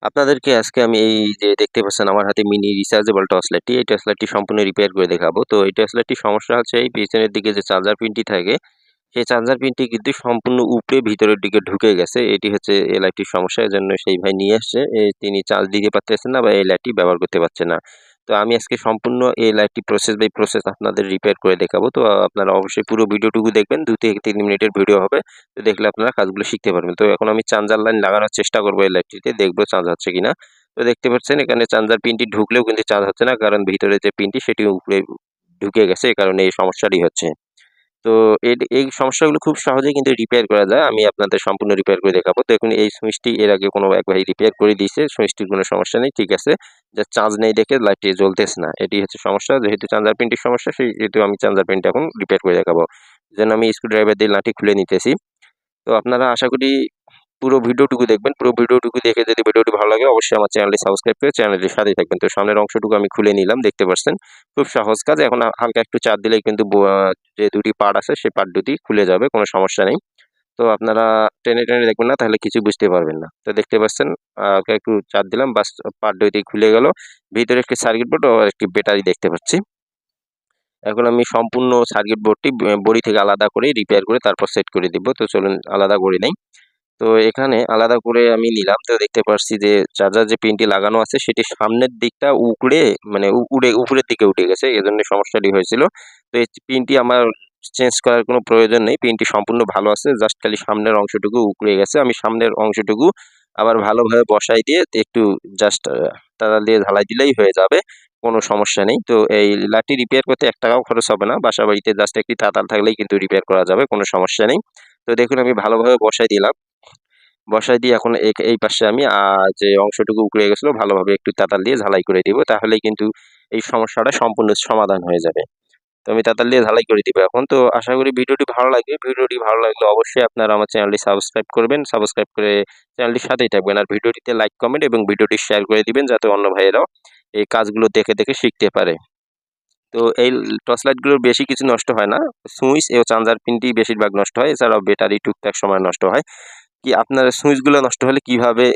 আপনাদেরকে আজকে আমি এই যে দেখতে পাচ্ছেন আমার হাতে মিনি রিচার্জেবল টর্চ লাইটটি, এই টর্চ লাইটটি সম্পূর্ণ রিপেয়ার করে দেখাবো। তো এই টর্চ লাইটটির সমস্যা হচ্ছে এই পেছনের দিকে যে চার্জার পিনটি থাকে, সেই চার্জার পিনটি কিন্তু সম্পূর্ণ উপড়ে ভিতরের দিকে ঢুকে গেছে। এটি হচ্ছে এই লাইটটির সমস্যা। এজন্য সেই ভাই নিয়ে আসছে। তিনি চার্জ দিতে পারতেছেন না বা এই লাইটটি ব্যবহার করতে পারছে না। তো আমি আজকে সম্পূর্ণ এই লাইটটি প্রসেস বাই প্রসেস আপনাদের রিপেয়ার করে দেখাবো। তো আপনারা অবশ্যই পুরো ভিডিওটুকু দেখবেন। ২ থেকে ৩ মিনিটের ভিডিও হবে। তো দেখলে আপনারা কাজগুলো শিখতে পারবেন। তো এখন আমি চার্জার লাইন লাগানোর চেষ্টা করব এই লাইটটিতে। দেখবো চার্জ হচ্ছে কিনা। তো দেখতে পাচ্ছেন এখানে চার্জার পিনটি ঢুকলেও কিন্তু চার্জ হচ্ছে না। কারণ ভিতরে যে পিনটি সেটি উপরে ঢুকে গেছে। এ কারণে এই সমস্যাটি হচ্ছে। তো এই সমস্যাগুলো খুব সহজেই কিন্তু রিপেয়ার করা যায়। আমি আপনাদের সম্পূর্ণ রিপেয়ার করে দেখাবো। তো এখন এই সুইচটি এর আগে কোনো এক ভাই রিপেয়ার করে দিয়েছে। সুইচটির কোনো সমস্যা নেই। ঠিক আছে। জাস্ট চার্জ নেই দেখে লাইটটি জ্বলতেছে না। এটি হচ্ছে সমস্যা। যেহেতু চার্জার পিনটির সমস্যা সেহেতু আমি চার্জার পিনটা এখন রিপেয়ার করে দেখাবো। এজন্য আমি স্ক্রুড্রাইভার দিয়ে নাটটি খুলে নিতেছি। তো আপনারা আশা করি পুরো ভিডিওটুকু দেখবেন। পুরো ভিডিওটুকু দেখে যদি ভিডিওটি ভালো লাগে অবশ্যই আমার চ্যানেলটি সাবস্ক্রাইব করে চ্যানেলটির সাথেই থাকবেন। তো সামনের অংশটুকু আমি খুলে নিলাম, দেখতে পাচ্ছেন। খুব সহজ কাজ। এখন হালকা একটু চাপ দিলেই কিন্তু যে দুটি পার্ট আছে সেই পার্ট দুটি খুলে যাবে, কোনো সমস্যা নেই। তো আপনারা টেনে দেখবেন না, তাহলে কিছু বুঝতে পারবেন না। তো দেখতে পাচ্ছেন হালকা একটু চাপ দিলাম, বাস পার্ট দুটি খুলে গেল। ভিতরে একটি সার্কিট বোর্ড ও একটি ব্যাটারি দেখতে পাচ্ছি। এখন আমি সম্পূর্ণ সার্কিট বোর্ডটি বডি থেকে আলাদা করে রিপেয়ার করে তারপর সেট করে দিব। তো চলুন আলাদা করে নেই। তো এখানে আলাদা করে আমি নিলাম। তো দেখতে পাচ্ছি যে চার্জার যে পিনটি লাগানো আছে সেটি সামনের দিকটা উকড়ে মানে উড়ে উপরের দিকে উঠে গেছে। এজন্য সমস্যাটি হয়েছিল। তো এই পিনটি আমার চেঞ্জ করার কোনো প্রয়োজন নেই। পিনটি সম্পূর্ণ ভালো আছে। জাস্ট খালি সামনের অংশটুকু উকড়ে গেছে। আমি সামনের অংশটুকু আবার ভালোভাবে বসাই দিয়ে একটু জাস্ট তারা দিয়ে ঢালাই দিলেই হয়ে যাবে। কোনো সমস্যা নেই। তো এই লাইটটি রিপেয়ার করতে ৳১ খরচ হবে না। বাসাবাড়িতে জাস্ট একটি তাতাল থাকলেই কিন্তু রিপেয়ার করা যাবে। কোনো সমস্যা নেই। তো দেখুন আমি ভালোভাবে বসাই দিলাম। বসাই দিয়ে এখন এই পাশে আমি যে অংশটুকু উকড়ে গেছিল ভালোভাবে একটু তাতাল দিয়ে ঝালাই করে দিব। তাহলেই কিন্তু এই সমস্যাটা সম্পূর্ণ সমাধান হয়ে যাবে। তো আমি তাতাল দিয়ে ঝালাই করে দিব এখন। তো আশা করি ভিডিওটি ভালো লাগবে। ভিডিওটি ভালো লাগলে অবশ্যই আপনারা আমার চ্যানেলটি সাবস্ক্রাইব করবেন। সাবস্ক্রাইব করে চ্যানেলটির সাথেই থাকবেন। আর ভিডিওটিতে লাইক, কমেন্ট এবং ভিডিওটি শেয়ার করে দিবেন যাতে অন্য ভাইয়েরাও এই কাজগুলো দেখে শিখতে পারে। তো এই টর্চ লাইটগুলোর বেশি কিছু নষ্ট হয় না। সুইচ ও চার্জার পিনটি বেশিরভাগ নষ্ট হয়। এছাড়াও ব্যাটারি টুকটাক সময় নষ্ট হয়। কি আপনার সুইচগুলো নষ্ট হলে কিভাবে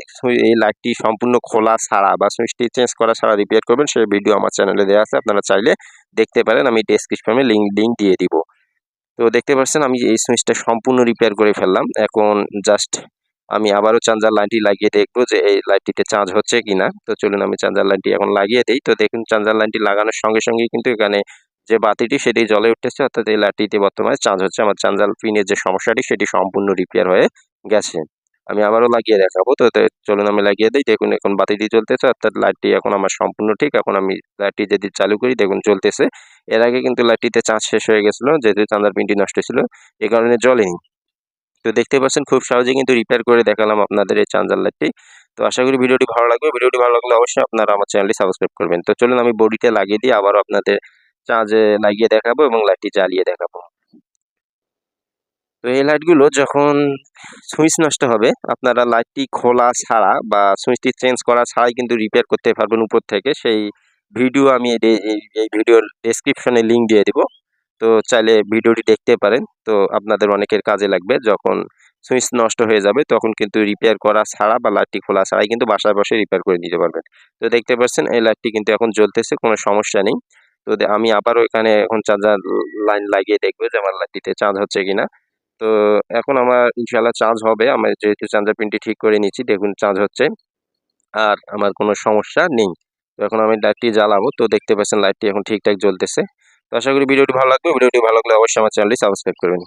এই লাইটটি সম্পূর্ণ খোলা ছাড়া বা সুইচটি চেঞ্জ করা ছাড়া রিপেয়ার করবেন সেই ভিডিও আমার চ্যানেলে দেওয়া আছে। আপনারা চাইলে দেখতে পারেন। আমি ডেসক্রিপশনে লিংক দিয়ে দিব। তো দেখতে পাচ্ছেন আমি এই সুইচটা সম্পূর্ণ রিপেয়ার করে ফেললাম। এখন জাস্ট আমি আবারও চার্জার লাইনটি লাগিয়ে দেখব যে এই লাইটটিতে চার্জ হচ্ছে কিনা। তো চলুন আমি চার্জার লাইনটি এখন লাগিয়ে দেই। তো দেখুন চার্জার লাইনটি লাগানোর সঙ্গে কিন্তু এখানে যে বাতিটি সেটি জ্বলে উঠতেছে, অর্থাৎ এই লাইটটিতে বর্তমানে চার্জ হচ্ছে। আমার চার্জার পিনের যে সমস্যাটি সেটি সম্পূর্ণ রিপেয়ার হয়ে গেছে। আমি আবারও লাগিয়ে দেখাবো। তো চলুন আমি লাগিয়ে দেই। দেখুন এখন বাতিটি জ্বলতেছে, অর্থাৎ লাইটটি এখন আমার সম্পূর্ণ ঠিক। এখন আমি লাইটটি যদি চালু করি দেখুন জ্বলতেছে। এর আগে কিন্তু লাইটটিতে চার্জ শেষ হয়ে গেছিল যেহেতু চার্জার পিনটি নষ্ট ছিল, এ কারণে জ্বলেনি। তো দেখতে পাচ্ছেন খুব সহজেই কিন্তু রিপেয়ার করে দেখালাম আপনাদের এই চার্জার লাইটটি। তো আশা করি ভিডিওটি ভালো লাগবে। ভিডিওটি ভালো লাগলে অবশ্যই আপনারা আমার চ্যানেলটি সাবস্ক্রাইব করবেন। তো চলুন আমি বডিতে লাগিয়ে দিয়ে আবারও আপনাদের চার্জে লাগিয়ে দেখাবো এবং লাইটটি জ্বালিয়ে দেখাবো। তো এই লাইটগুলো যখন সুইচ নষ্ট হবে আপনারা লাইটটি খোলা ছাড়া বা সুইচটি চেঞ্জ করা ছাড়াই কিন্তু রিপেয়ার করতে পারবেন উপর থেকে। সেই ভিডিও আমি এই ভিডিওর ডেসক্রিপশনে লিংক দিয়ে দিব। তো চাইলে ভিডিওটি দেখতে পারেন। তো আপনাদের অনেকের কাজে লাগবে। যখন সুইচ নষ্ট হয়ে যাবে তখন কিন্তু রিপেয়ার করা ছাড়া বা লাইটটি খোলা ছাড়াই কিন্তু বাসায় বসে রিপেয়ার করে নিতে পারবেন। তো দেখতে পাচ্ছেন এই লাইটটি কিন্তু এখন জ্বলতেছে, কোনো সমস্যা নেই। তো আমি আবারও এখানে এখন চার্জার লাইন লাগিয়ে দেখব যে আমার লাইটটিতে চার্জ হচ্ছে কিনা। তো এখন আমার ইনশাআল্লাহ চার্জ হবে। আমি যেহেতু চার্জার পিনটি ঠিক করে নিচ্ছি, দেখুন চার্জ হচ্ছে। আর আমার কোনো সমস্যা নেই। তো এখন আমি লাইটটি জ্বালাবো। তো দেখতে পাচ্ছেন লাইটটি এখন ঠিকঠাক জ্বলতেছে। তো আশা করি ভিডিওটি ভালো লাগবে। ভিডিওটি ভালো লাগলে অবশ্যই আমার চ্যানেলটি সাবস্ক্রাইব করবেন।